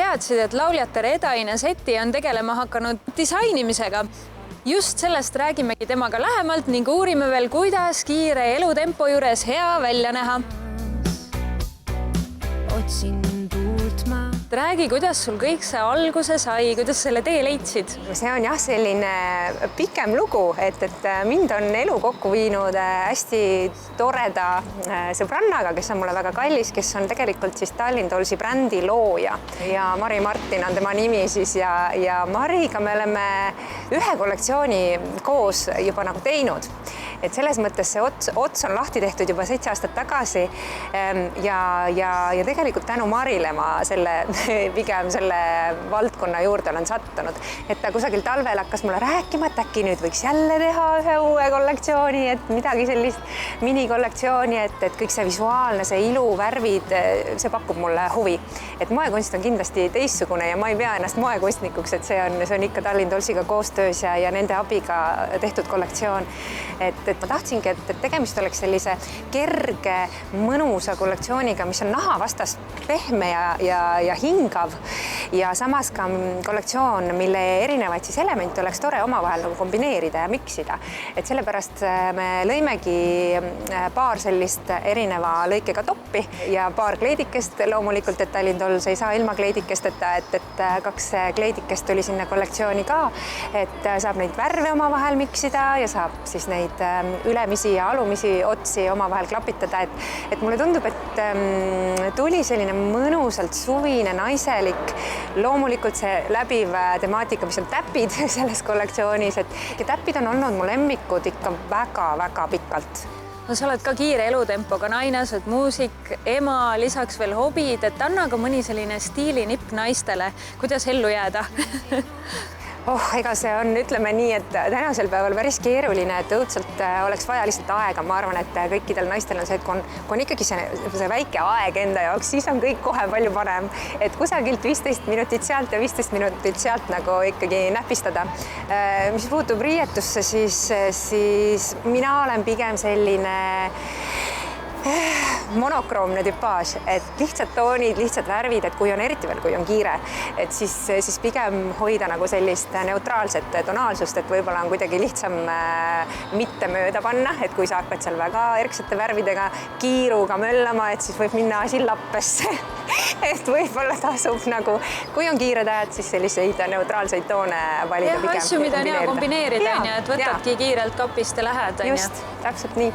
teadsid, et lauljate Redaine Seti on tegelema hakanud disainimisega? Just sellest räägimegi temaga lähemalt ning uurime veel, kuidas kiire elutempo juures hea välja näha. Räägi, kuidas sul kõik see alguse sai, kuidas selle tee leidsid? See on jah selline pikem lugu, et mind on elu kokku viinud hästi toreda sõbrannaga, kes on mulle väga kallis, kes on tegelikult siis Tallinn Dollsi brändi looja ja Mari Martin on tema nimi siis ja Mariga me oleme ühe kollektsiooni koos juba nagu teinud. Et selles mõttes see ots on lahti tehtud juba 7 aastat tagasi ja tegelikult tänu Marile ma pigem selle valdkonna juurde olen sattunud. Et ta kusagil talvel hakkas mulle rääkima, et äkki nüüd võiks jälle teha ühe uue kollektsiooni, et midagi sellist minikollektsiooni, et kõik see visuaalne, see ilu, värvid, see pakub mulle huvi. Et moekunst on kindlasti teistsugune ja ma ei pea ennast moekunstnikuks, et see on ikka Tallinn Dollsiga koostöös ja nende abiga tehtud kollektsioon. Et ma tahtsingi, et tegemist oleks sellise kerge, mõnusa kollektsiooniga, mis on naha vastas pehme ja hingav ja samas ka kollektsioon, mille erinevaid siis elemente oleks tore omavahel nagu kombineerida ja miksida. Et sellepärast me lõimegi paar sellist erineva lõikega toppi ja paar kleidikest loomulikult, et Tallinn Dolls ei saa ilma kleidikesteta, et 2 kleidikest tuli sinna kollektsiooni ka, et saab neid värve omavahel miksida ja saab siis neid ülemisi ja alumisi otsi omavahel klapitada, et mulle tundub, et tuli selline mõnusalt suvine, naiselik, loomulikult see läbiv temaatika, mis on täpid selles kollektsioonis, et täpid on olnud mu lemmikud ikka väga-väga pikalt. No sa oled ka kiire elutempoga naine, sa oled muusik, ema, lisaks veel hobid, et anna ka mõni selline stiilinipp naistele, kuidas ellu jääda? Ega see on, ütleme nii, et tänasel päeval päris keeruline, et õudselt oleks vaja lihtsalt aega. Ma arvan, et kõikidel naistel on see, et kui on ikkagi see väike aeg enda jaoks, siis on kõik kohe palju parem. Et kusagilt 15 minutit sealt ja 15 minutit sealt nagu ikkagi näpistada. Mis puutub riietusse, siis mina olen pigem selline monokroomne tüpaaž, et lihtsad toonid, lihtsad värvid, et kui on eriti veel, kui on kiire, et siis pigem hoida nagu sellist neutraalset tonaalsust, et võib-olla on kuidagi lihtsam mitte mööda panna, et kui sa hakkad seal väga erksete värvidega kiiruga möllama, et siis võib minna asi lappesse. Et võib-olla tasub nagu, kui on kiired ajad, siis selliseid neutraalseid toone valida pigem. Ja asju, mida on hea kombineerida, et võtadki kiirelt kapist ja lähed. Just, täpselt nii.